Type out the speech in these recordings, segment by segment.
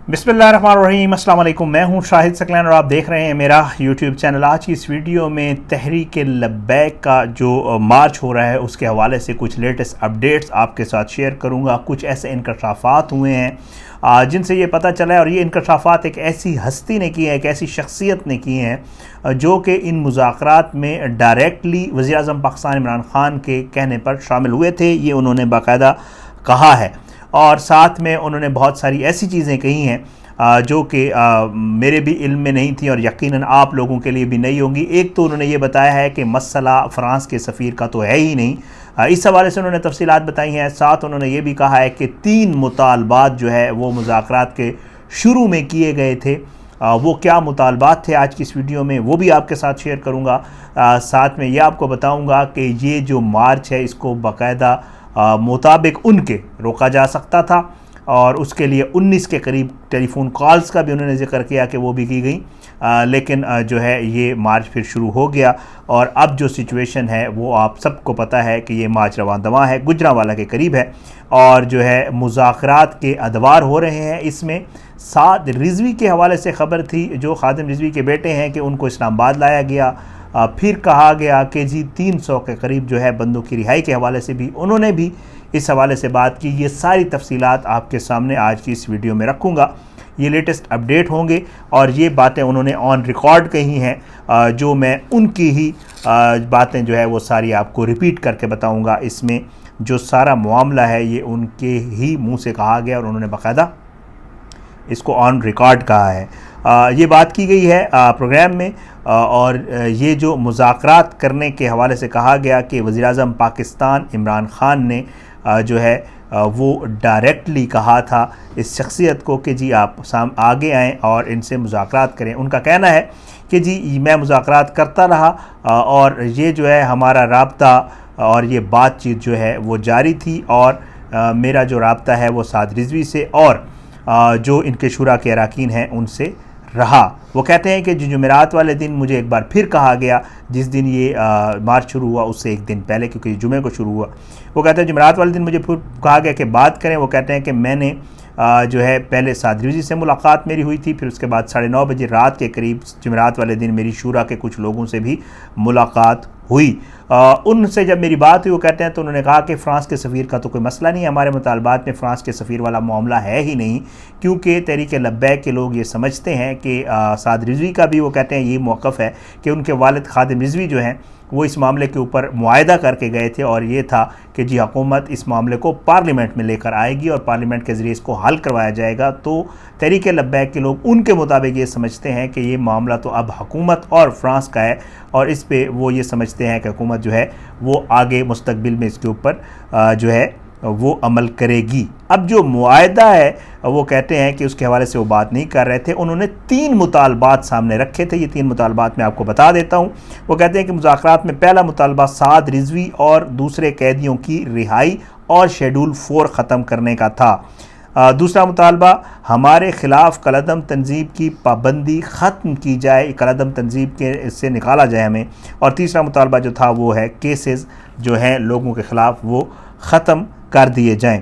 बिस्मिल्लाहिर्रहमानिर्रहीम, अस्सलाम वालेकुम। मैं हूं शाहिद सकलैन और आप देख रहे हैं मेरा यूट्यूब चैनल। आज की इस वीडियो में तहरीक लब्बैक का जो मार्च हो रहा है उसके हवाले से कुछ लेटेस्ट अपडेट्स आपके साथ शेयर करूंगा। कुछ ऐसे इंकशाफात हुए हैं जिनसे ये पता चला है, और ये इंकशाफात एक ऐसी हस्ती ने की है, एक ऐसी शख्सियत ने की हैं जो कि इन मुज़ाकरात में डायरेक्टली वज़ीर-ए-आज़म पाकिस्तान इमरान ख़ान के कहने पर शामिल हुए थे। ये उन्होंने बाकायदा कहा है, और साथ में उन्होंने बहुत सारी ऐसी चीज़ें कही हैं जो कि मेरे भी इल्म में नहीं थी और यकीनन आप लोगों के लिए भी नहीं होंगी। एक तो उन्होंने ये बताया है कि मसला फ़्रांस के सफ़ीर का तो है ही नहीं, इस हवाले से उन्होंने तफसीलात बताई हैं। साथ उन्होंने ये भी कहा है कि 3 मुतालबात जो है वो मुज़ाकरात के शुरू में किए गए थे। वो क्या मुतालबात थे आज की इस वीडियो में वो भी आपके साथ शेयर करूँगा। साथ में ये आपको बताऊँगा कि ये जो मार्च है इसको बाकायदा मुताबिक उनके रोका जा सकता था, और उसके लिए 19 के करीब टेलीफोन कॉल्स का भी उन्होंने जिक्र किया कि वो भी की गई, लेकिन जो है ये मार्च फिर शुरू हो गया। और अब जो सिचुएशन है वो आप सबको पता है कि ये मार्च रवां दवा है, गुजरांवाला के करीब है, और जो है मुज़ाकरात के अदवार हो रहे हैं। इसमें साद रिजवी के हवाले से ख़बर थी, जो खादिम रिजवी के बेटे हैं, कि उनको इस्लामाबाद लाया गया। फिर कहा गया कि जी 300 के करीब जो है बंदों की रिहाई के हवाले से भी उन्होंने भी इस हवाले से बात की। ये सारी तफसीलात आपके सामने आज की इस वीडियो में रखूँगा। ये लेटेस्ट अपडेट होंगे और ये बातें उन्होंने ऑन रिकॉर्ड कही हैं, जो मैं उनकी ही बातें जो है वो सारी आपको रिपीट करके बताऊँगा। इसमें जो सारा मामला है ये उनके ही मुँह से कहा गया और उन्होंने बाकायदा इसको ऑन रिकॉर्ड कहा है। ये बात की गई है प्रोग्राम में, और ये जो मुज़ाकरात करने के हवाले से कहा गया कि वज़ीर-ए-आज़म पाकिस्तान इमरान ख़ान ने जो है वो डायरेक्टली कहा था इस शख्सियत को कि जी आप आगे आएँ और इनसे मुज़ाकरात करें। उनका कहना है कि जी मैं मुज़ाकरात करता रहा, और ये जो है हमारा राब्ता और ये बातचीत जो है वो जारी थी, और मेरा जो राब्ता है वो साद रिजवी से और जो इनके शुरा के अरकान हैं उनसे रहा। वो कहते हैं कि जुमेरात वाले दिन मुझे एक बार फिर कहा गया, जिस दिन ये मार्च शुरू हुआ उससे एक दिन पहले, क्योंकि जुमे को शुरू हुआ। वो कहते हैं जुमेरात वाले दिन मुझे फिर कहा गया कि बात करें। वो कहते हैं कि मैंने जो है पहले साद रिजवी से मुलाकात मेरी हुई थी, फिर उसके बाद 9:30 बजे रात के करीब जुमेरात वाले दिन मेरी शुरा के कुछ लोगों से भी मुलाकात हुई। उनसे जब मेरी बात हुई, वो कहते हैं, तो उन्होंने कहा कि फ़्रांस के सफ़ीर का तो कोई मसला नहीं है, हमारे मुतालबात में फ़्रांस के सफ़ीर वाला मामला है ही नहीं, क्योंकि तहरीक लब्बैक के लोग ये समझते हैं कि साद रिजवी का भी वो कहते हैं ये मौक़िफ़ है कि उनके वालिद खादिम रिजवी जो हैं वो इस मामले के ऊपर मुआहदा करके गए थे, और ये था कि जी हुकूमत इस मामले को पार्लियामेंट में लेकर आएगी और पार्लियामेंट के ज़रिए इसको हल करवाया जाएगा। तो तहरीक लब्बैक के लोग उनके मुताबिक ये समझते हैं कि ये मामला तो अब हुकूमत और फ्रांस का है, और इस पे वो ये समझते हैं कि हुकूमत जो है वो आगे मुस्तकबिल में इसके ऊपर जो है वो अमल करेगी। अब जो मुआहदा है वो कहते हैं कि उसके हवाले से वो बात नहीं कर रहे थे। उन्होंने 3 मुतालबात सामने रखे थे। ये 3 मुतालबात मैं आपको बता देता हूँ। वो कहते हैं कि मुज़ाकरात में पहला मुतालबा साद रिजवी और दूसरे कैदियों की रिहाई और शेड्यूल 4 ख़त्म करने का था। दूसरा मुतालबा हमारे ख़िलाफ़ कलअदम तंजीब की पाबंदी ख़त्म की जाए, कलअदम तंजीब के इससे निकाला जाए हमें। और तीसरा मुतालबा जो था वो है केसेस जो हैं लोगों के ख़िलाफ़ वो ख़त्म कर दिए जाएं।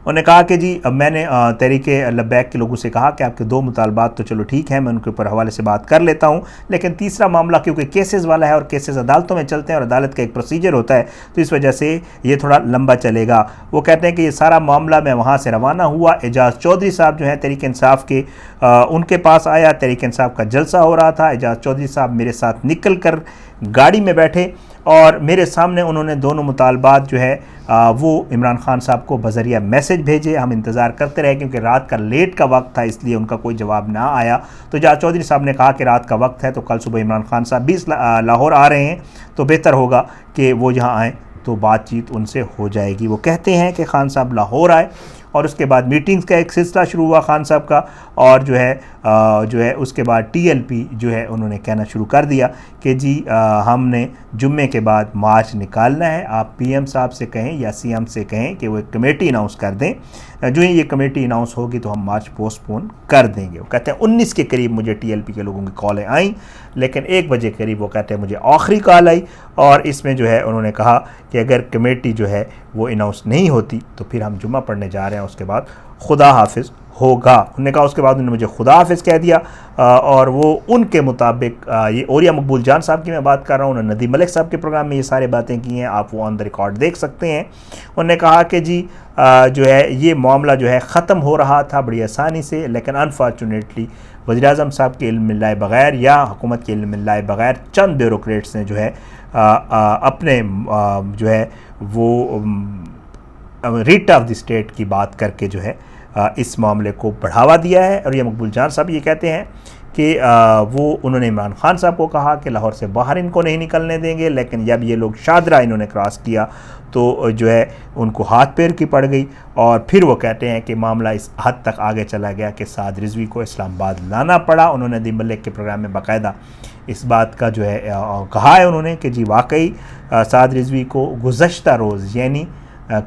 उन्होंने कहा कि जी अब मैंने तहरीक लब्बैक के लोगों से कहा कि आपके 2 मुतालबात तो चलो ठीक है, मैं उनके ऊपर हवाले से बात कर लेता हूं, लेकिन तीसरा मामला क्योंकि केसेस वाला है और केसेस अदालतों में चलते हैं और अदालत का एक प्रोसीजर होता है, तो इस वजह से ये थोड़ा लंबा चलेगा। वो कहते हैं कि ये सारा मामला मैं वहाँ से रवाना हुआ, एजाज़ चौधरी साहब जो हैं तहरीक इंसाफ के, उनके पास आया। तहरीक इंसाफ का जलसा हो रहा था। एजाज़ चौधरी साहब मेरे साथ निकल कर गाड़ी में बैठे और मेरे सामने उन्होंने दोनों मुतालबात जो है वो इमरान ख़ान साहब को बज़रिया मैसेज भेजे। हम इंतज़ार करते रहे क्योंकि रात का लेट का वक्त था, इसलिए उनका कोई जवाब ना आया। तो एजाज़ चौधरी साहब ने कहा कि रात का वक्त है तो कल सुबह इमरान ख़ान साहब भी लाहौर आ रहे हैं, तो बेहतर होगा कि वो यहाँ आएँ तो बातचीत उनसे हो जाएगी। वो कहते हैं कि ख़ान साहब लाहौर आए और उसके बाद मीटिंग्स का एक सिलसिला शुरू हुआ ख़ान साहब का, और जो है उसके बाद टीएलपी जो है उन्होंने कहना शुरू कर दिया कि जी हमने जुम्मे के बाद मार्च निकालना है, आप पीएम साहब से कहें या सीएम से कहें कि वो एक कमेटी अनाउंस कर दें, जो ही ये कमेटी अनाउंस होगी तो हम मार्च पोस्टपोन कर देंगे। वो कहते हैं 19 के करीब मुझे टीएलपी के लोगों की कॉलें आई, लेकिन 1 बजे करीब वो कहते हैं मुझे आखिरी कॉल आई, और इसमें जो है उन्होंने कहा कि अगर कमेटी जो है वो अनाउंस नहीं होती तो फिर हम जुम्मा पढ़ने जा रहे हैं, उसके बाद खुदा हाफिज़ होगा। उन्होंने कहा उसके बाद उन्होंने मुझे खुदा हाफिज़ कह दिया और वो उनके मुताबिक ये ओरिया मकबूल जान साहब की मैं बात कर रहा हूँ, उन्होंने नदी मलिक साहब के प्रोग्राम में ये सारी बातें की हैं, आप वो ऑन द रिकॉर्ड देख सकते हैं। उन्होंने कहा कि जी जो है ये मामला जो है ख़त्म हो रहा था बड़ी आसानी से, लेकिन अनफॉर्चुनेटली वज़ीर-ए-आज़म साहब के इल्म में लाए बग़ैर या हुकूमत के इल्म में लाए बग़ैर चंद ब्यूरोक्रेट्स ने जो है अपने जो है वो रीट ऑफ द स्टेट की बात करके जो है इस मामले को बढ़ावा दिया है। और ये मकबूल जान साहब ये कहते हैं कि वो उन्होंने इमरान खान साहब को कहा कि लाहौर से बाहर इनको नहीं निकलने देंगे, लेकिन जब ये लोग शादरा इन्होंने क्रॉस किया तो जो है उनको हाथ पैर की पड़ गई। और फिर वो कहते हैं कि मामला इस हद तक आगे चला गया कि साद रिजवी को इस्लामाबाद लाना पड़ा। उन्होंने नदी मलिक के प्रोग्राम में बाकायदा इस बात का जो है कहा है उन्होंने कि जी वाकई साद रिजवी को गुज़श्ता रोज़ यानी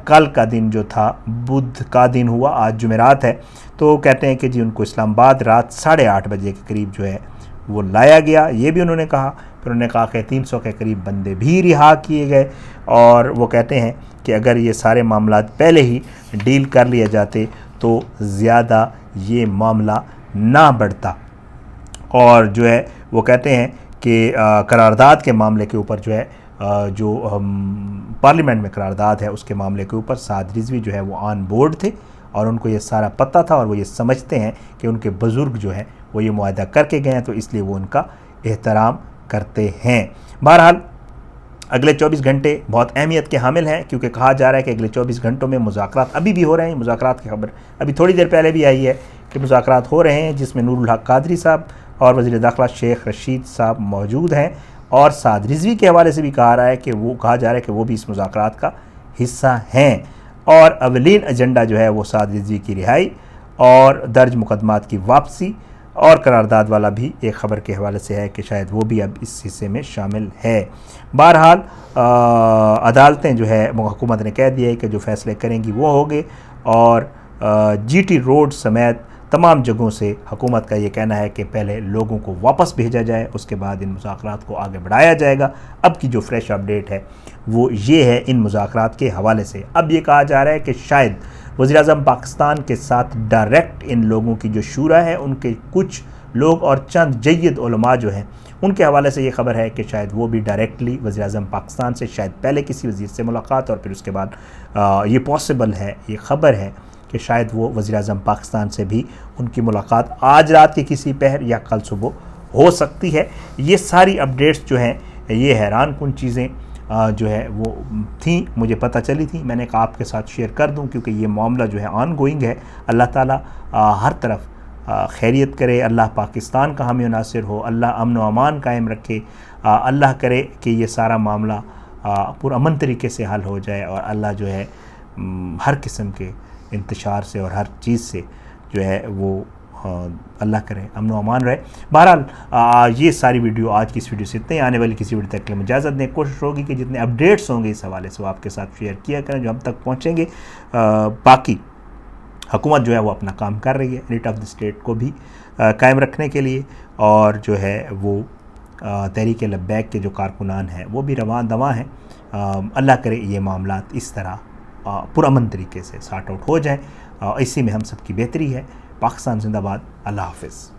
कल का दिन जो था बुध का दिन हुआ, आज जुमेरात है, तो कहते हैं कि जी उनको इस्लामाबाद रात 8:30 बजे के करीब जो है वो लाया गया, ये भी उन्होंने कहा। फिर उन्होंने कहा कि 300 के करीब बंदे भी रिहा किए गए और वो कहते हैं कि अगर ये सारे मामला पहले ही डील कर लिए जाते तो ज़्यादा ये मामला ना बढ़ता। और जो है वो कहते हैं कि करारदाद के मामले के ऊपर जो है जो पार्लियामेंट में करारदाद है उसके मामले के ऊपर साद रिजवी जो है वो ऑन बोर्ड थे और उनको ये सारा पता था और वो ये समझते हैं कि उनके बुज़ुर्ग जो हैं वो ये मुआहदा करके गए हैं, तो इसलिए वो उनका एहतराम करते हैं। बहरहाल अगले 24 घंटे बहुत अहमियत के हामिल हैं, क्योंकि कहा जा रहा है कि अगले 24 घंटों में मुज़ाकरात अभी भी हो रहे हैं। मुज़ाकरात की खबर अभी थोड़ी देर पहले भी आई है कि मुज़ाकरात हो रहे हैं, जिसमें नूरुल हक कादरी साहब और वज़ीर दाखिला शेख रशीद साहब मौजूद हैं। और साद रिजवी के हवाले से भी कहा जा रहा है कि वो भी इस मुज़ाकरात का हिस्सा हैं। और अवलीन एजेंडा जो है वो साद रिजवी की रिहाई और दर्ज मुकदमात की वापसी और करारदाद वाला भी एक ख़बर के हवाले से है कि शायद वो भी अब इस हिस्से में शामिल है। बहरहाल अदालतें जो है हुकूमत ने कह दिया है कि जो फ़ैसले करेंगी वो होंगे और GT रोड समेत तमाम जगहों से हुकूमत का ये कहना है कि पहले लोगों को वापस भेजा जाए, उसके बाद इन मुज़ाकरात को आगे बढ़ाया जाएगा। अब की जो फ्रेश अपडेट है वो ये है इन मुज़ाकरात के हवाले से। अब ये कहा जा रहा है कि शायद वज़ीर-ए-आज़म पाकिस्तान के साथ डायरेक्ट इन लोगों की जो शूरा है उनके कुछ लोग और चंद जय्यद उलमा जो हैं उनके हवाले से ये ख़बर है कि शायद वो भी डायरेक्टली वज़ीर-ए-आज़म पाकिस्तान से शायद पहले किसी वज़ीर से मुलाकात और फिर उसके बाद ये पॉसिबल है, ये ख़बर है कि शायद वो वज़ीर-ए-आज़म पाकिस्तान से भी उनकी मुलाकात आज रात के किसी पहर या कल सुबह हो सकती है। ये सारी अपडेट्स जो हैं ये हैरान कुन चीज़ें जो है वो थी, मुझे पता चली थी, मैंने कहा आपके साथ शेयर कर दूं क्योंकि ये मामला जो है ऑन गोइंग है। अल्लाह ताला हर तरफ खैरियत करे, अल्लाह पाकिस्तान का हामी नासिर हो, अल्लाह अमन व अमान कायम रखे, अल्लाह करे कि ये सारा मामला पुरअमन तरीके से हल हो जाए और अल्लाह जो है हर किस्म के इंतशार से और हर चीज़ से जो है वो अल्लाह करे अमन व अमान रहे। बहरहाल ये सारी वीडियो आज की इस वीडियो से इतने, आने वाली किसी वीडियो तक के लिए इजाज़त दें। कोशिश होगी कि जितने अपडेट्स होंगे इस हवाले से वो आपके साथ शेयर किया करें जो हम तक पहुँचेंगे। बाकी हुकूमत जो है वो अपना काम कर रही है रीट ऑफ द स्टेट को भी कायम रखने के लिए, और जो है वो तहरीक लब्बैक के जो कारकुनान हैं वो भी रवां दवा हैं। अल्लाह करे ये मामलात इस तरह पुरअमन तरीके से सॉर्ट आउट हो जाए, इसी में हम सब की बेहतरी है। पाकिस्तान जिंदाबाद। अल्लाह हाफ़िज़।